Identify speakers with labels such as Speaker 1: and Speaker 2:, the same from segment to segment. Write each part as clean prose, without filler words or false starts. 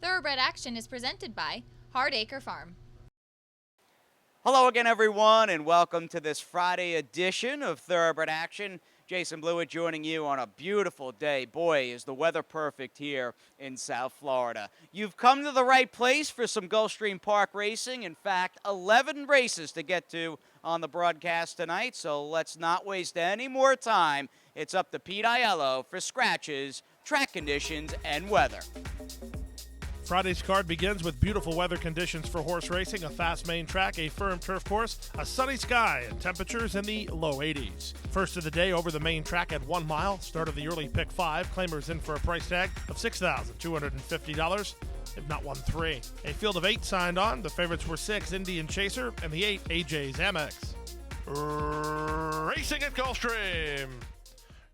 Speaker 1: Thoroughbred Action is presented by Hardacre Farm.
Speaker 2: Hello again, everyone, and welcome to this Friday edition of Thoroughbred Action. Jason Blewett joining you on a beautiful day. Boy, is the weather perfect here in South Florida. You've come to the right place for some Gulfstream Park racing. In fact, 11 races to get to on the broadcast tonight, so let's not waste any more time. It's up to Pete Aiello for scratches, track conditions, and weather.
Speaker 3: Friday's card begins with beautiful weather conditions for horse racing, a fast main track, a firm turf course, a sunny sky, and temperatures in the low 80s. First of the day over the main track at 1 mile, start of the early pick 5, claimers in for a price tag of $6,250, if not 1-3. A field of 8 signed on. The favorites were 6, Indian Chaser, and the 8, AJ's Amex. Racing at Gulfstream.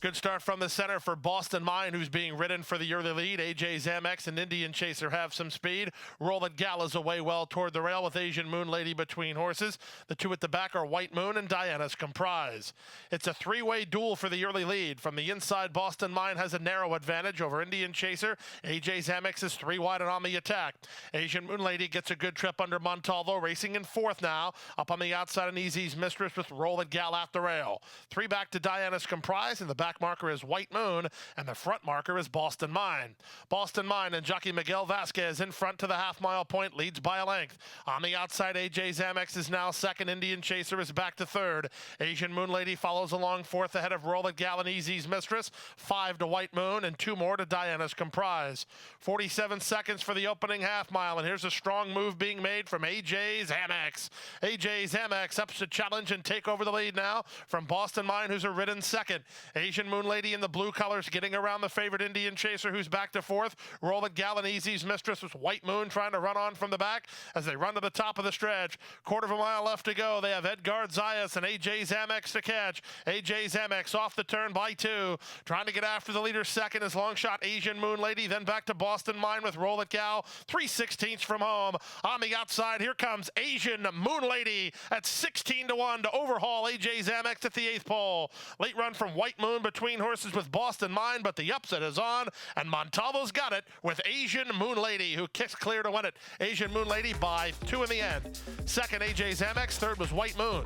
Speaker 3: Good start from the center for Boston Mine, who's being ridden for the early lead. AJ's Amex and Indian Chaser have some speed. Roll It Gal is away well toward the rail with Asian Moon Lady between horses. The two at the back are White Moon and Diana's Comprise. It's a three-way duel for the early lead. From the inside, Boston Mine has a narrow advantage over Indian Chaser. AJ's Amex is 3 wide and on the attack. Asian Moon Lady gets a good trip under Montalvo, racing in 4th now. Up on the outside, an Easy's Mistress with Roll It Gal at the rail. 3 back to Diana's Comprise, and the back marker is White Moon, and the front marker is Boston Mine. Boston Mine and jockey Miguel Vasquez in front to the half-mile point, leads by a length. On the outside, AJ's Amex is now 2nd. Indian Chaser is back to 3rd. Asian Moon Lady follows along 4th ahead of Roll It Gal and Easy's Mistress. 5 to White Moon and 2 more to Diana's Comprise. 47 seconds for the opening half-mile, and here's a strong move being made from AJ's Amex. AJ's Amex ups to challenge and take over the lead now from Boston Mine, who's a ridden 2nd. Asian Moon Lady in the blue colors getting around the favorite Indian Chaser, who's back to 4th. Roll It Gal and Easy's Mistress with White Moon trying to run on from the back as they run to the top of the stretch. Quarter of a mile left to go. They have Edgar Zayas and AJ's Amex to catch. AJ's Amex off the turn by 2. Trying to get after the leader 2nd is long shot Asian Moon Lady. Then back to Boston Mine with Roll It Gal. 3/16 from home. On the outside, here comes Asian Moon Lady at 16 to 1 to overhaul AJ's Amex at the 8th pole. Late run from White Moon between horses with Boston Mine, but the upset is on, and Montalvo's got it with Asian Moon Lady, who kicks clear to win it. Asian Moon Lady by 2 in the end. 2nd, AJ's Amex. 3rd was White Moon.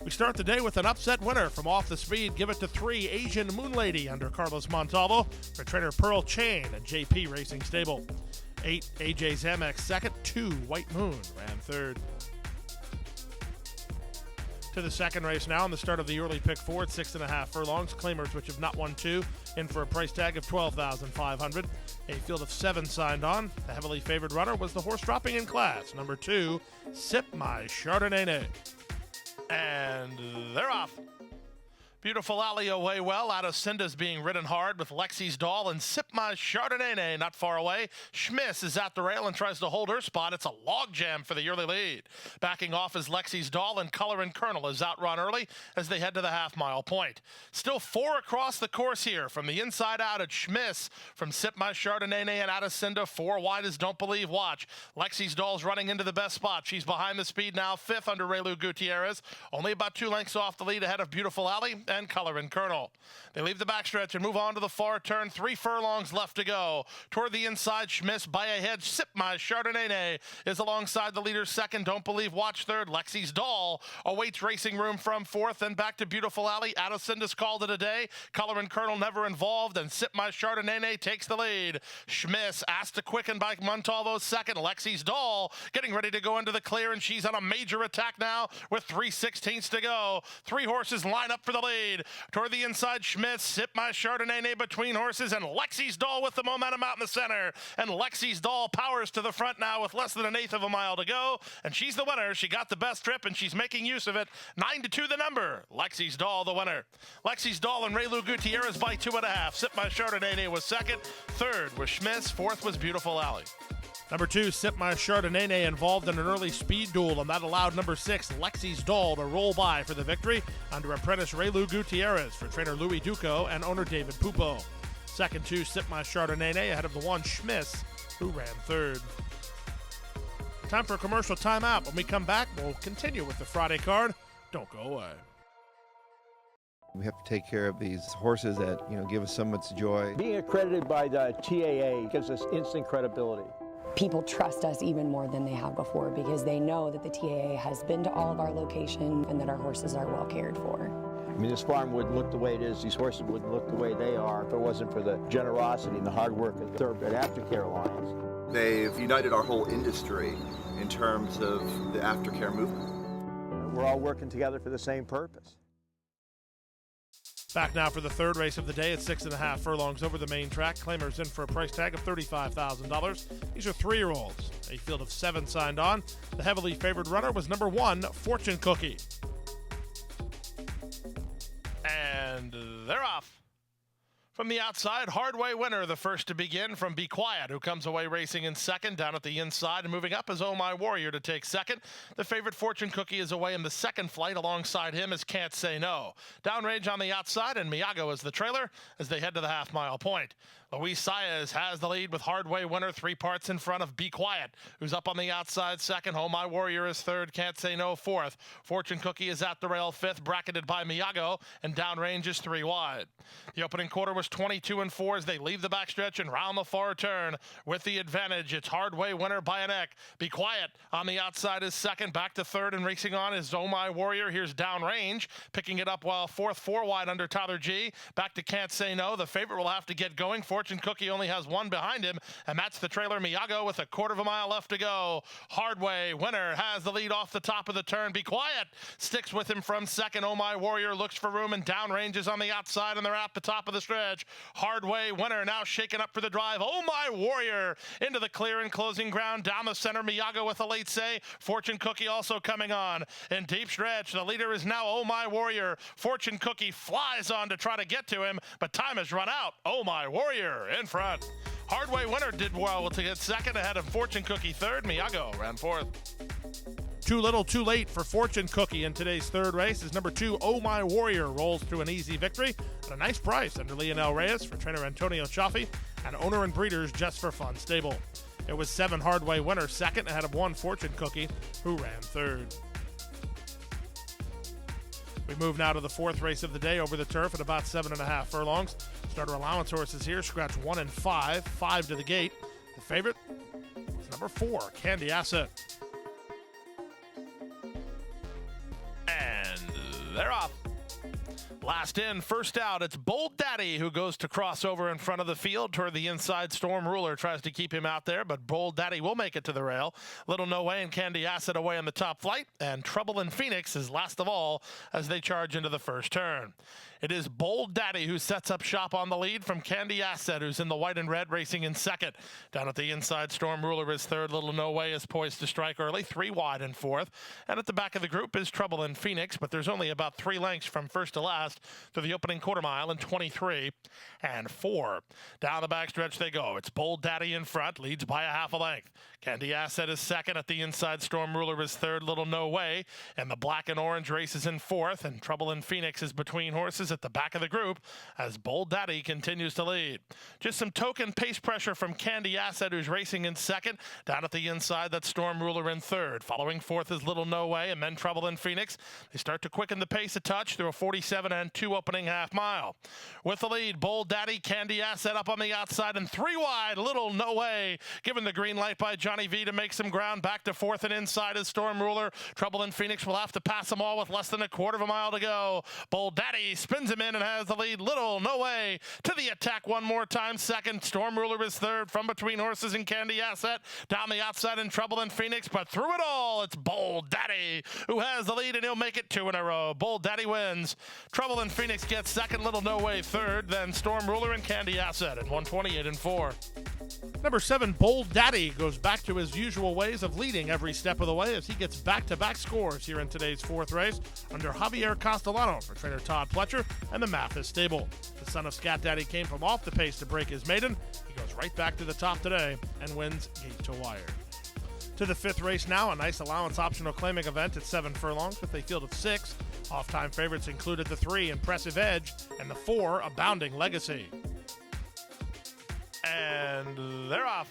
Speaker 3: We start the day with an upset winner from off the speed. Give it to 3, Asian Moon Lady under Carlos Montalvo for trainer Pearl Chain and JP Racing Stable. 8, AJ's Amex 2nd. 2, White Moon ran 3rd. To the 2nd race now, on the start of the early pick 4 at 6.5 furlongs. Claimers, which have not won 2, in for a price tag of $12,500. A field of 7 signed on. The heavily favored runner was the horse dropping in class, number 2, Sip My Chardonnay. And they're off. Beautiful Alley away well. Cinda's being ridden hard with Lexi's Doll and Sip My Chardonnay not far away. Schmiss is at the rail and tries to hold her spot. It's a logjam for the early lead. Backing off is Lexi's Doll, and Color and Colonel is outrun early as they head to the half-mile point. Still 4 across the course here. From the inside out, it's Schmiss from Sip My Chardonnay and Cinda. 4 wide is Don't Believe Watch. Lexi's Doll's running into the best spot. She's behind the speed now, 5th under Raylu Gutierrez. Only about 2 lengths off the lead ahead of Beautiful Alley and Color and Colonel. They leave the backstretch and move on to the far turn. 3 furlongs left to go. Toward the inside, Schmiss by a head. Sip My Chardonnay is alongside the leader 2nd. Don't Believe Watch 3rd. Lexi's Doll awaits racing room from 4th. Then back to Beautiful Alley. Addison's called it a day. Color and Colonel never involved, and Sip My Chardonnay takes the lead. Schmiss asked to quicken by Montalvo 2nd. Lexi's Doll getting ready to go into the clear, and she's on a major attack now with 3/16 to go. 3 horses line up for the lead. Toward the inside, Schmidt, Sip My Chardonnay between horses, and Lexi's Doll with the momentum out in the center. And Lexi's Doll powers to the front now with less than 1/8 of a mile to go. And she's the winner. She got the best trip, and she's making use of it. 9-2 the number. Lexi's Doll the winner. Lexi's Doll and Raylu Gutierrez by 2.5. Sip My Chardonnay was 2nd. 3rd was Schmitz. 4th was Beautiful Alley. Number 2, Sip My Chardonnay, involved in an early speed duel, and that allowed number 6, Lexi's Doll, to roll by for the victory under apprentice Raylu Gutierrez for trainer Louis Duco and owner David Pupo. 2nd, 2, Sip My Chardonnay ahead of the 1, Schmiss, who ran 3rd. Time for a commercial timeout. When we come back, we'll continue with the Friday card. Don't go away.
Speaker 4: We have to take care of these horses that, give us so much joy.
Speaker 5: Being accredited by the TAA gives us instant credibility.
Speaker 6: People trust us even more than they have before because they know that the TAA has been to all of our locations and that our horses are well cared for.
Speaker 5: I mean, this farm wouldn't look the way it is, these horses wouldn't look the way they are if it wasn't for the generosity and the hard work of the Thoroughbred Aftercare Alliance.
Speaker 7: They've united our whole industry in terms of the aftercare movement.
Speaker 5: We're all working together for the same purpose.
Speaker 3: Back now for the third race of the day at 6.5 furlongs over the main track. Claimers in for a price tag of $35,000. These are 3-year-olds. A field of 7 signed on. The heavily favored runner was number 1, Fortune Cookie. And they're off. From the outside, Hardway Winner, the first to begin from Be Quiet, who comes away racing in second. Down at the inside and moving up is Oh My Warrior to take second. The favorite Fortune Cookie is away in the second flight. Alongside him is Can't Say No. Downrange on the outside and Miyago is the trailer as they head to the half-mile point. Luis Saez has the lead with Hardway Winner 3 parts in front of Be Quiet, who's up on the outside second. Oh My Warrior is third. Can't Say No fourth. Fortune Cookie is at the rail fifth, bracketed by Miyago, and downrange is 3 wide. The opening quarter was 22-4 as they leave the backstretch and round the far turn. With the advantage, it's Hardway Winner by a neck. Be Quiet on the outside is second. Back to third and racing on is Oh My Warrior. Here's downrange, picking it up while fourth, 4 wide under Tyler G. Back to Can't Say No. The favorite will have to get going. Fortune Cookie only has 1 behind him, and that's the trailer Miyago with a 1/4 mile left to go. Hardway Winner has the lead off the top of the turn. Be Quiet sticks with him from second. Oh My Warrior looks for room and downranges on the outside, and they're at the top of the stretch. Hardway Winner now shaken up for the drive. Oh My Warrior into the clear and closing ground. Down the center, Miyago with a late say. Fortune Cookie also coming on. In deep stretch, the leader is now Oh My Warrior. Fortune Cookie flies on to try to get to him, but time has run out. Oh My Warrior in front. Hardway Winner did well to get second ahead of Fortune Cookie third. Miyago ran fourth. Too little, too late for Fortune Cookie in today's third race as number 2, Oh My Warrior, rolls through an easy victory at a nice price under Lionel Reyes for trainer Antonio Chaffee and owner and breeders Just for Fun stable. It was 7 Hardway Winner second ahead of 1 Fortune Cookie, who ran third. We move now to the fourth race of the day over the turf at about 7.5 furlongs. Starter Allowance horses here, scratch 1 and 5, 5 to the gate. The favorite is number 4, Candy Asset. And they're off. Last in, first out, it's Bold Daddy who goes to cross over in front of the field toward the inside. Storm Ruler tries to keep him out there, but Bold Daddy will make it to the rail. Little No Way and Candy Asset away on the top flight, and Trouble in Phoenix is last of all as they charge into the first turn. It is Bold Daddy who sets up shop on the lead from Candy Asset, who's in the white and red racing in second. Down at the inside, Storm Ruler is third. Little No Way is poised to strike early, 3 wide in fourth. And at the back of the group is Trouble in Phoenix, but there's only about 3 lengths from first to last through the opening 1/4 mile in 23 and 4. Down the backstretch they go. It's Bold Daddy in front, leads by a 1/2 length. Candy Asset is second. At the inside, Storm Ruler is third. Little No Way. And the black and orange races in fourth. And Trouble in Phoenix is between horses at the back of the group as Bold Daddy continues to lead. Just some token pace pressure from Candy Asset, who's racing in second. Down at the inside, that's Storm Ruler in third. Following fourth is Little No Way and then Trouble in Phoenix. They start to quicken the pace a touch through a 47 and 2 opening 1/2 mile. With the lead, Bold Daddy, Candy Asset up on the outside and 3 wide. Little No Way given the green light by Johnny V to make some ground. Back to fourth and inside is Storm Ruler. Trouble in Phoenix will have to pass them all with less than a 1/4 mile to go. Bold Daddy spins him in and has the lead. Little No Way to the attack one more time. Second, Storm Ruler is third from between horses and Candy Asset. Down the outside in Trouble in Phoenix, but through it all, it's Bold Daddy who has the lead, and he'll make it 2 in a row. Bold Daddy wins. Trouble in Phoenix gets second. Little No Way third. Then Storm Ruler and Candy Asset at 128 and 4. Number 7, Bold Daddy, goes back to his usual ways of leading every step of the way as he gets back-to-back scores here in today's fourth race under Javier Castellano for trainer Todd Pletcher and the Mathis stable. The son of Scat Daddy came from off the pace to break his maiden. He goes right back to the top today and wins gate to wire. To the fifth race now, a nice allowance optional claiming event at 7 furlongs with a field of 6. Off-time favorites included the 3, Impressive Edge, and the 4, Abounding Legacy. And they're off.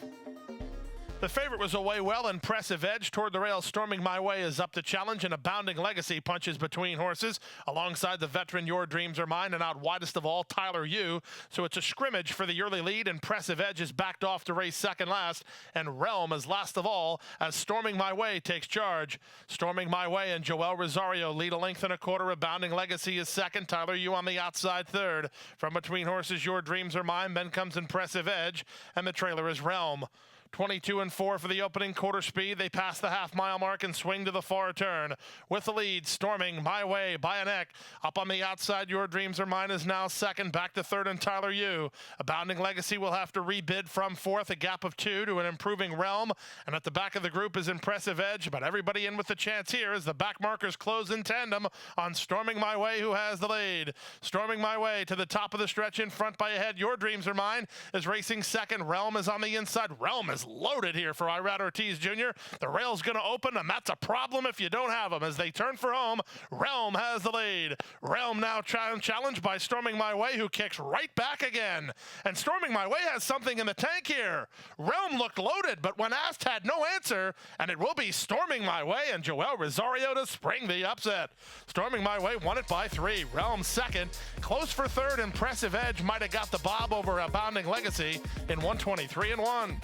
Speaker 3: The favorite was away well. Impressive Edge toward the rail. Storming My Way is up to challenge, and Abounding Legacy punches between horses alongside the veteran Your Dreams Are Mine, and out widest of all Tyler Yu. So it's a scrimmage for the early lead. Impressive Edge is backed off to race second last, and Realm is last of all as Storming My Way takes charge. Storming My Way and Joel Rosario lead a length and a quarter. Abounding Legacy is second. Tyler Yu on the outside third. From between horses, Your Dreams Are Mine. Then comes Impressive Edge, and the trailer is Realm. 22 and 4 for the opening quarter speed. They pass the half-mile mark and swing to the far turn. With the lead, Storming My Way by a neck. Up on the outside, Your Dreams Are Mine is now second. Back to third, and Tyler Yu. Abounding Legacy will have to rebid from fourth, a gap of 2 to an improving Realm. And at the back of the group is Impressive Edge, but everybody in with the chance here as the back markers close in tandem on Storming My Way, who has the lead. Storming My Way to the top of the stretch in front by a head. Your Dreams Are Mine is racing second. Realm is on the inside. Realm is loaded here for Irad Ortiz Jr. The rail's going to open, and that's a problem if you don't have them. As they turn for home, Realm has the lead. Realm now challenged by Storming My Way, who kicks right back again. And Storming My Way has something in the tank here. Realm looked loaded, but when asked, had no answer, and it will be Storming My Way and Joel Rosario to spring the upset. Storming My Way won it by 3. Realm second. Close for third. Impressive Edge might have got the bob over Abounding Legacy in 123 and 1.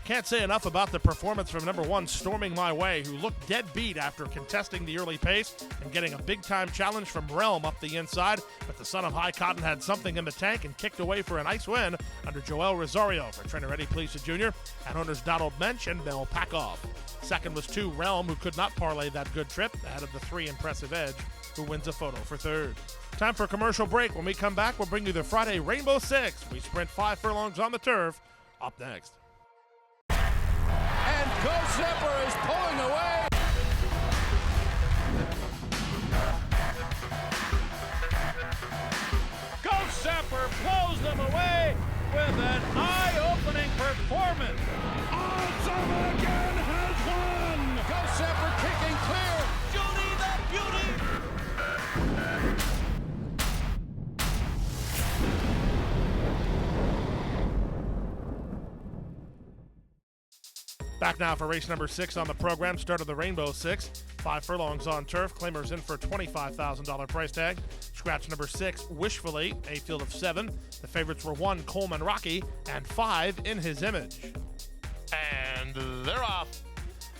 Speaker 3: Can't say enough about the performance from number 1, Storming My Way, who looked dead beat after contesting the early pace and getting a big-time challenge from Realm up the inside. But the son of High Cotton had something in the tank and kicked away for a nice win under Joel Rosario. For trainer Eddie Pleasa Jr. and owners Donald Mensch and Mel Packoff. Second was 2, Realm, who could not parlay that good trip, ahead of the 3, Impressive Edge, who wins a photo for third. Time for a commercial break. When we come back, we'll bring you the Friday Rainbow Six. We sprint 5 furlongs on the turf. Up next.
Speaker 8: And Go Zipper is pulling away. Go Zipper blows them away with an eye-opening performance. Awesome again has won. Go Zipper kicking clear. Julie the Beauty.
Speaker 3: Back now for race number 6 on the program. Start of the Rainbow Six. 5 furlongs on turf. Claimers in for a $25,000 price tag. Scratch number 6, Wishfully, a field of 7. The favorites were 1, Coleman Rocky, and 5, In His Image. And they're off.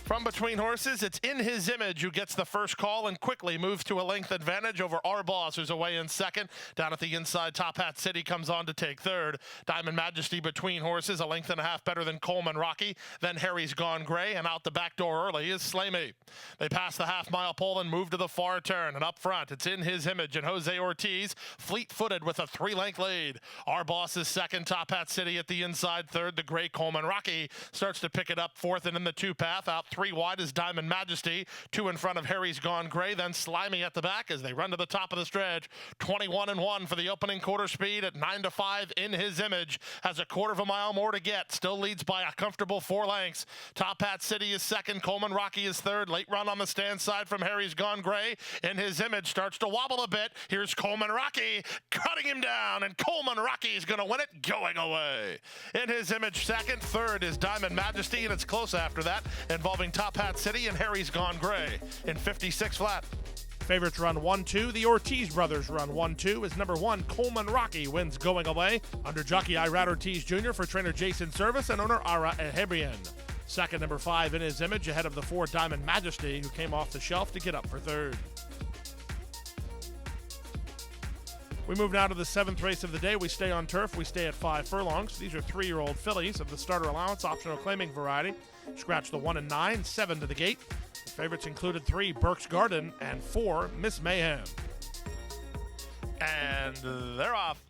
Speaker 3: From between horses, it's In His Image who gets the first call and quickly moves to a length advantage over Our Boss, who's away in second. Down at the inside, Top Hat City comes on to take third. Diamond Majesty between horses, a length and a half better than Coleman Rocky. Then Harry's Gone Gray, and out the back door early is Slay Me. They pass the half-mile pole and move to the far turn. And up front, it's In His Image and Jose Ortiz, fleet-footed with a 3-length lead. Our Boss is second. Top Hat City at the inside third. The gray Coleman Rocky starts to pick it up fourth, and in the 2-path, out 3 wide is Diamond Majesty. 2 in front of Harry's Gone Gray, then Slimy at the back as they run to the top of the stretch. 21 and 1 for the opening quarter speed at 9 to 5. In His Image has a quarter of a mile more to get. Still leads by a comfortable 4 lengths. Top Hat City is second. Coleman Rocky is third. Late run on the stand side from Harry's Gone Gray. In His Image starts to wobble a bit. Here's Coleman Rocky cutting him down, and Coleman Rocky is going to win it going away. In His Image second. Third is Diamond Majesty, and it's close after that, involving Top Hat City and Harry's Gone Gray in 56 flat. Favorites run 1-2. The Ortiz brothers run 1-2 as number 1, Coleman Rocky, wins going away under jockey Irad Ortiz Jr. for trainer Jason Service and owner Ara Ehebrian. Second, number 5, In His Image, ahead of the 4, Diamond Majesty, who came off the shelf to get up for third. We move now to the 7th race of the day. We stay on turf. We stay at 5 furlongs. These are 3-year-old fillies of the starter allowance, optional claiming variety. Scratch the 1 and 9, 7 to the gate. The favorites included 3, Burke's Garden, and 4, Miss Mayhem. And they're off.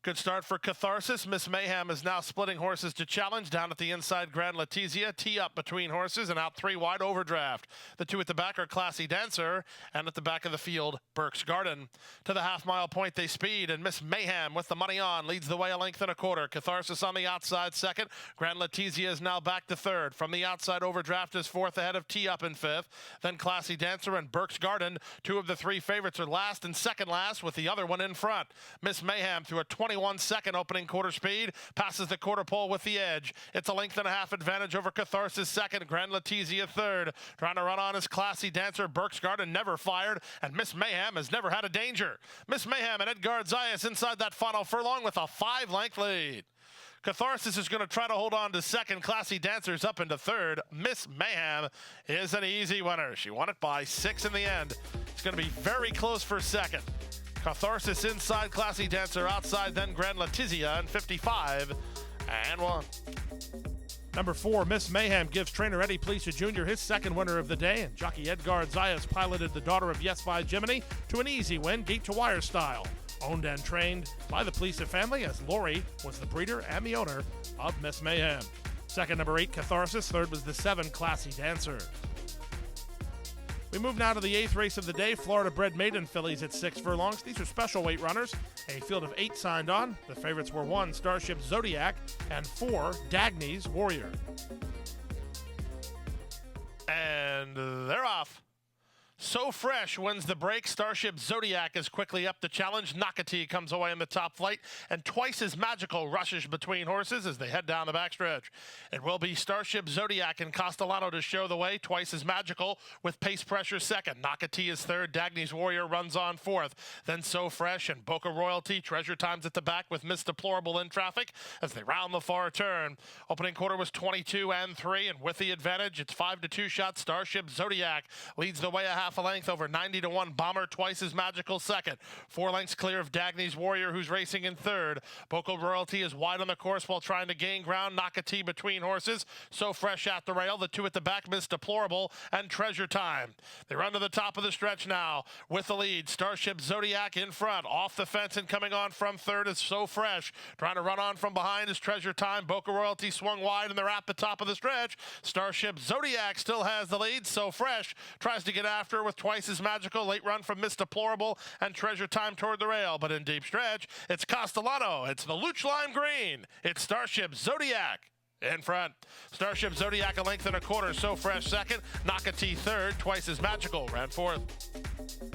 Speaker 3: Good start for Catharsis. Miss Mayhem is now splitting horses to challenge down at the inside. Grand Letizia, tee up between horses and out 3 wide Overdraft. The 2 at the back are Classy Dancer, and at the back of the field, Burke's Garden. To the half-mile point they speed, and Miss Mayhem with the money on leads the way a length and a quarter. Catharsis on the outside second. Grand Letizia is now back to third. From the outside, Overdraft is fourth ahead of tee up in fifth. Then Classy Dancer and Burke's Garden. 2 of the 3 favorites are last and second last with the other one in front. Miss Mayhem through a 21-second opening quarter speed. Passes the quarter pole with the edge. It's a length and a half advantage over Catharsis second. Grand Letizia third. Trying to run on his classy dancer Berksgarden never fired. And Miss Mayhem has never had a danger. Miss Mayhem and Edgard Zayas inside that final furlong with a 5-length lead. Catharsis is going to try to hold on to second. Classy Dancer's up into third. Miss Mayhem is an easy winner. She won it by 6 in the end. It's going to be very close for second. Catharsis inside, Classy Dancer outside, then Grand Letizia in 55 and 1. Number 4, Miss Mayhem gives trainer Eddie Plesha Jr. his second winner of the day, and jockey Edgard Zayas piloted the daughter of Yes by Jiminy to an easy win, gate-to-wire style. Owned and trained by the Plesha family, as Lori was the breeder and the owner of Miss Mayhem. Second, number 8, Catharsis. Third was the 7, Classy Dancer. We move now to the 8th race of the day, Florida-bred Maiden fillies at 6 furlongs. These are special weight runners. A field of 8 signed on. The favorites were 1, Starship Zodiac, and 4, Dagny's Warrior. And they're off. So Fresh wins the break. Starship Zodiac is quickly up the challenge. Nakati comes away in the top flight, and Twice as Magical rushes between horses as they head down the backstretch. It will be Starship Zodiac and Castellano to show the way. Twice as Magical with Pace Pressure second. Nakati is third. Dagny's Warrior runs on fourth. Then So Fresh and Boca Royalty. Treasure Times at the back with Miss Deplorable in traffic as they round the far turn. Opening quarter was 22 and 3, and with the advantage, it's 5-2 shot. Starship Zodiac leads the way a half a length over 90-1 Bomber. Twice as Magical second. 4 lengths clear of Dagny's Warrior, who's racing in third. Boca Royalty is wide on the course while trying to gain ground. Nakati between horses. So Fresh at the rail. The 2 at the back, Miss Deplorable and Treasure Time. They run to the top of the stretch now with the lead. Starship Zodiac in front. Off the fence and coming on from third is So Fresh. Trying to run on from behind is Treasure Time. Boca Royalty swung wide and they're at the top of the stretch. Starship Zodiac still has the lead. So Fresh tries to get after with Twice as Magical. Late run from Miss Deplorable and Treasure Time toward the rail, but in deep stretch, it's Castellano. It's the Luch Lime Green. It's Starship Zodiac in front. Starship Zodiac a length and a quarter. So Fresh second. Nakati third. Twice as Magical ran fourth.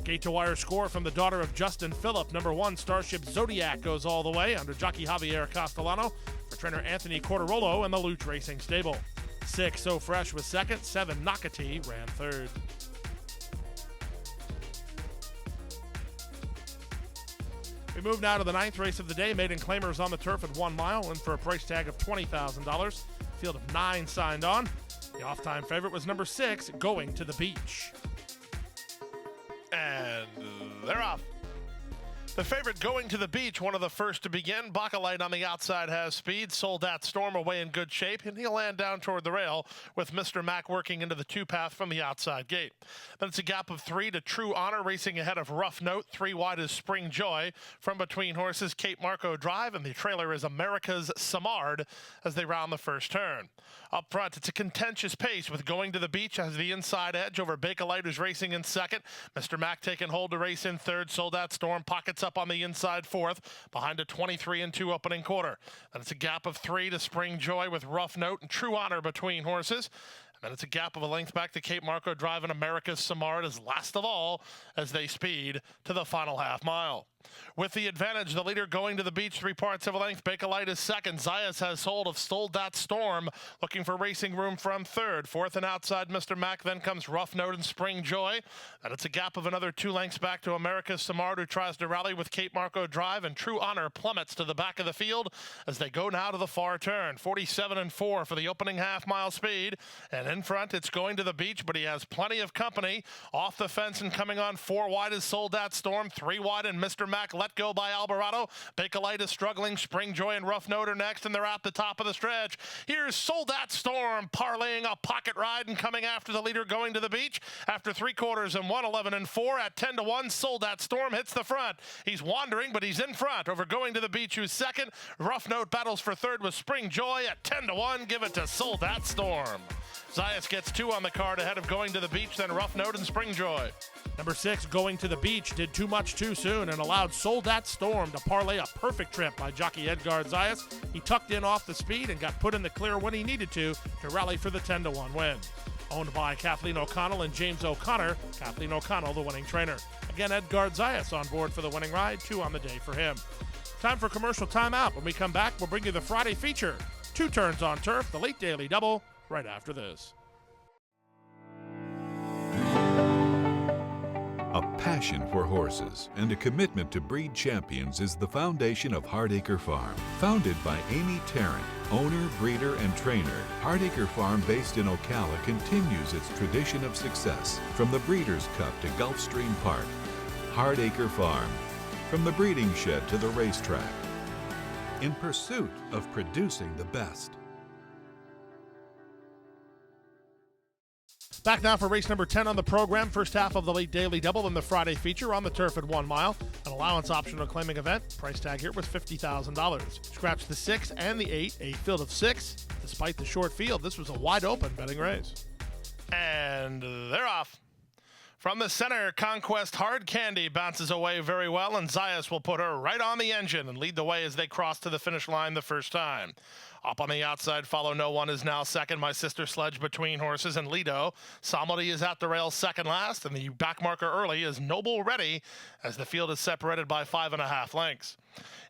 Speaker 3: Gate-to-wire score from the daughter of Justin Phillip. Number 1, Starship Zodiac goes all the way under jockey Javier Castellano for trainer Anthony Cordarolo and the Luch Racing Stable. 6, So Fresh was second. 7, Nakati ran third. We move now to the 9th race of the day. Maiden Claimers on the turf at 1 mile and for a price tag of $20,000. Field of 9 signed on. The off-time favorite was number 6, Going to the Beach. And they're off. The favorite Going to the Beach, one of the first to begin. Bacalite on the outside has speed. Sold That Storm away in good shape, and he'll land down toward the rail with Mr. Mac working into the 2-path from the outside gate. Then it's a gap of 3 to True Honor racing ahead of Rough Note. 3 wide is Spring Joy. From between horses, Cape Marco Drive, and the trailer is America's Samard as they round the first turn. Up front, it's a contentious pace with Going to the Beach as the inside edge over Bacalite, who's racing in second. Mr. Mac taking hold to race in third. Sold That Storm pockets up on the inside fourth behind a 23-2 opening quarter. Then it's a gap of 3 to Spring Joy with Rough Note and True Honor between horses. And then it's a gap of a length back to Cape Marco Drive and America's Samard as last of all as they speed to the final half mile. With the advantage, the leader Going to the Beach 3 parts of a length. Bacalite is second. Zayas has hold of Sold That Storm, looking for racing room from third. Fourth and outside, Mr. Mac. Then comes Rough Note and Spring Joy. And it's a gap of another 2 lengths back to America's Samard, who tries to rally with Cape Marco Drive. And True Honor plummets to the back of the field as they go now to the far turn. 47-4 for the opening half-mile speed. And in front, it's Going to the Beach, but he has plenty of company. Off the fence and coming on 4 wide is Sold That Storm. 3 wide and Mr. Mac let go by Alvarado. Bacalite is struggling. Spring Joy and Rough Note are next, and they're at the top of the stretch. Here's Sold That Storm parlaying a pocket ride and coming after the leader Going to the Beach. After 3 quarters and 1:11-4 at 10-1, Sold That Storm hits the front. He's wandering, but he's in front over Going to the Beach, who's second. Rough Note battles for third with Spring Joy at 10-1. Give it to Sold That Storm. Zayas gets 2 on the card ahead of Going to the Beach, then Rough Note and Spring Joy. Number 6, Going to the Beach, did too much too soon and allowed Sold That Storm to parlay a perfect trip by jockey Edgard Zayas. He tucked in off the speed and got put in the clear when he needed to rally for the 10-1 win. Owned by Kathleen O'Connell and James O'Connor. Kathleen O'Connell, the winning trainer. Again, Edgard Zayas on board for the winning ride, 2 on the day for him. Time for commercial timeout. When we come back, we'll bring you the Friday feature. 2 turns on turf, the late daily double, right after this.
Speaker 9: A passion for horses and a commitment to breed champions is the foundation of Hardacre Farm. Founded by Amy Tarrant, owner, breeder, and trainer, Hardacre Farm, based in Ocala, continues its tradition of success from the Breeders' Cup to Gulfstream Park. Hardacre Farm, from the breeding shed to the racetrack, in pursuit of producing the best.
Speaker 3: Back now for race number 10 on the program. First half of the late daily double and the Friday feature on the turf at 1 mile. An allowance optional claiming event. Price tag here was $50,000. Scratch the 6 and the 8, a field of 6. Despite the short field, this was a wide open betting race. And they're off. From the center, Conquest Hard Candy bounces away very well, and Zayas will put her right on the engine and lead the way as they cross to the finish line the first time. Up on the outside, Follow No One is now second. My Sister Sledge between horses and Lido. Samadi is at the rail second last, and the back marker early is Noble Ready as the field is separated by 5.5 lengths.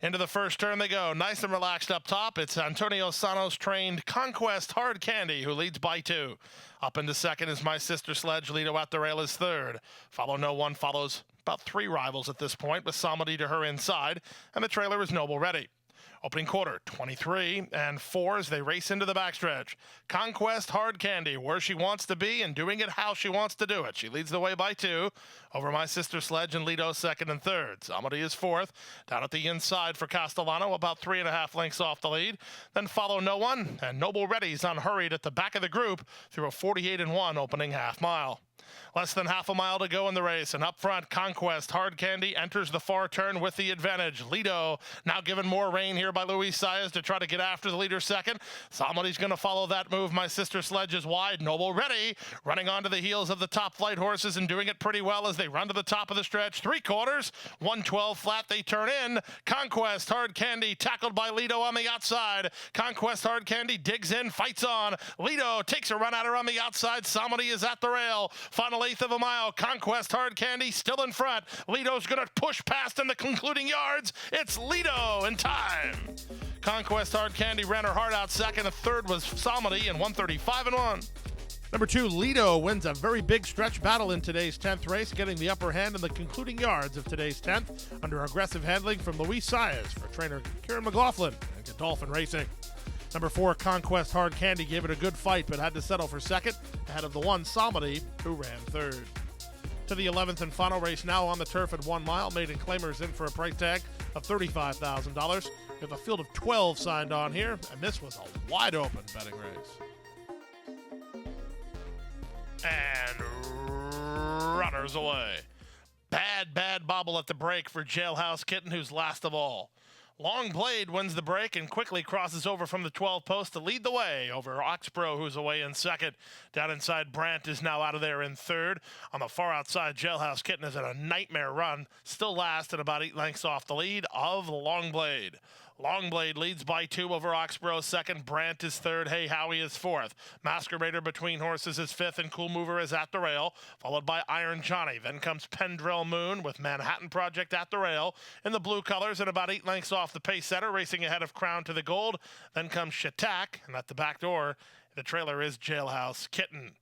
Speaker 3: Into the first turn they go. Nice and relaxed up top. It's Antonio Sano's trained Conquest Hard Candy who leads by 2. Up into second is My Sister Sledge. Lido at the rail is third. Follow No One follows about 3 rivals at this point, with Samadi to her inside, and the trailer is Noble Ready. Opening quarter, 23 and 4 as they race into the backstretch. Conquest Hard Candy, where she wants to be and doing it how she wants to do it. She leads the way by 2 over My Sister Sledge and Lido second and third. Samadi is fourth. Down at the inside for Castellano, about 3.5 lengths off the lead. Then Follow No One, and Noble Ready's unhurried at the back of the group through a 48-1 opening half mile. Less than half a mile to go in the race, and up front, Conquest Hard Candy enters the far turn with the advantage. Lido now given more rein here by Luis Saez to try to get after the leader second. Somebody's going to follow that move. My Sister Sledge is wide. Noble Ready running onto the heels of the top flight horses and doing it pretty well as they run to the top of the stretch. 3/4, 112 flat, they turn in. Conquest Hard Candy tackled by Lido on the outside. Conquest Hard Candy digs in, fights on. Lido takes a run at her on the outside. Somebody is at the rail. Final 1/8 of a mile. Conquest Hard Candy still in front. Lido's going to push past in the concluding yards. It's Lido in time. Conquest Hard Candy ran her heart out second. The third was Samadi in 135-1. Number 2, Lido wins a very big stretch battle in today's 10th race, getting the upper hand in the concluding yards of today's 10th under aggressive handling from Luis Saez for trainer Kieran McLaughlin and Godolphin Racing. Number 4, Conquest Hard Candy gave it a good fight, but had to settle for second, ahead of the 1, Samadi, who ran third. To the 11th and final race now on the turf at 1 mile. Maiden Claimers in for a price tag of $35,000. We have a field of 12 signed on here, and this was a wide open betting race. And runners away. Bad bobble at the break for Jailhouse Kitten, who's last of all. Long Blade wins the break and quickly crosses over from the 12 post to lead the way over Oxbro, who's away in second. Down inside, Brandt is now out of there in third. On the far outside, Jailhouse Kitten is at a nightmare run, still last at about 8 lengths off the lead of Long Blade. Long Blade leads by 2 over Oxbro second. Brandt is third. Hey Howie is fourth. Masquerader between horses is fifth, and Cool Mover is at the rail, followed by Iron Johnny. Then comes Pendrell Moon with Manhattan Project at the rail in the blue colors and about 8 lengths off the pace setter, racing ahead of Crown to the Gold. Then comes Shatak, and at the back door, the trailer is Jailhouse Kitten.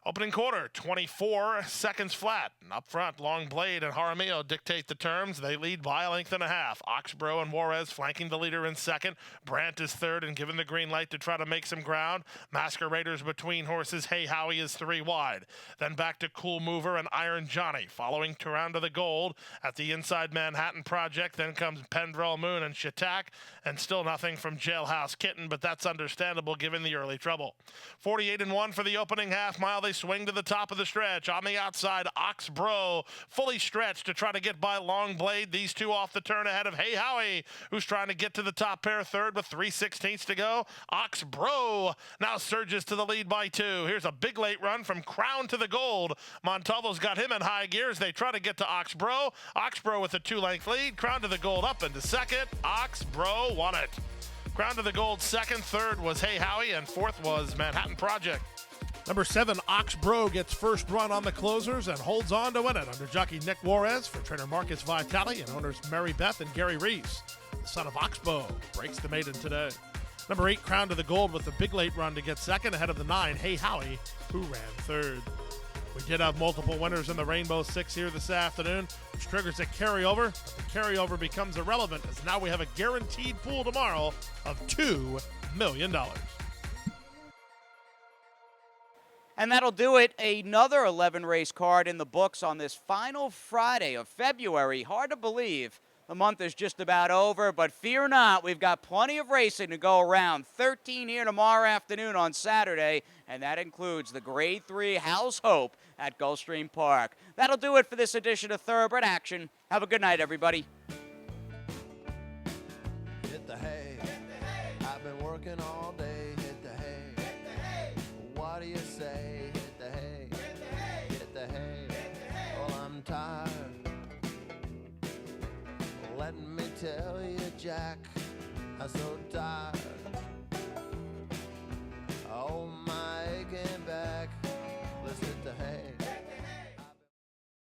Speaker 3: Opening quarter, 24 seconds flat. And up front, Long Blade and Jaramillo dictate the terms. They lead by 1.5 lengths. Oxbro and Juarez flanking the leader in second. Brandt is third and given the green light to try to make some ground. Masqueraders between horses. Hey Howie is 3 wide. Then back to Cool Mover and Iron Johnny. Following Around to the Gold at the inside Manhattan Project. Then comes Pendrell Moon and Shatak. And still nothing from Jailhouse Kitten, but that's understandable given the early trouble. 48-1 for the opening half mile. They swing to the top of the stretch. On the outside, Oxbro fully stretched to try to get by Long Blade. These two off the turn ahead of Hey Howie, who's trying to get to the top pair third with 3/16 to go. Oxbro now surges to the lead by 2. Here's a big late run from Crown to the Gold. Montalvo's got him in high gears. They try to get to Oxbro. Oxbro with a 2-length lead. Crown to the Gold up into second. Oxbro won it. Crown to the Gold second. Third was Hey Howie, and fourth was Manhattan Project. Number 7, Oxbro gets first run on the closers and holds on to win it under jockey Nick Juarez for trainer Marcus Vitale and owners Mary Beth and Gary Reese. son of Oxbow, breaks the Maiden today. Number 8, Crown to the Gold with the big late run to get second ahead of the 9, Hey Howie, who ran third. We did have multiple winners in the Rainbow Six here this afternoon, which triggers a carryover, but the carryover becomes irrelevant as now we have a guaranteed pool tomorrow of $2 million.
Speaker 2: And that'll do it. Another 11 race card in the books on this final Friday of February. Hard to believe the month is just about over, but fear not, we've got plenty of racing to go around. 13 here tomorrow afternoon on Saturday, and that includes the Grade 3 House Hope at Gulfstream Park. That'll do it for this edition of Thoroughbred Action. Have a good night, everybody.
Speaker 10: Hit the hay. I've been working all day. Hit the hay. What do you say? Hit the hay. Hit the hay. Well, I'm tired. Let me tell you, Jack, I'm so tired.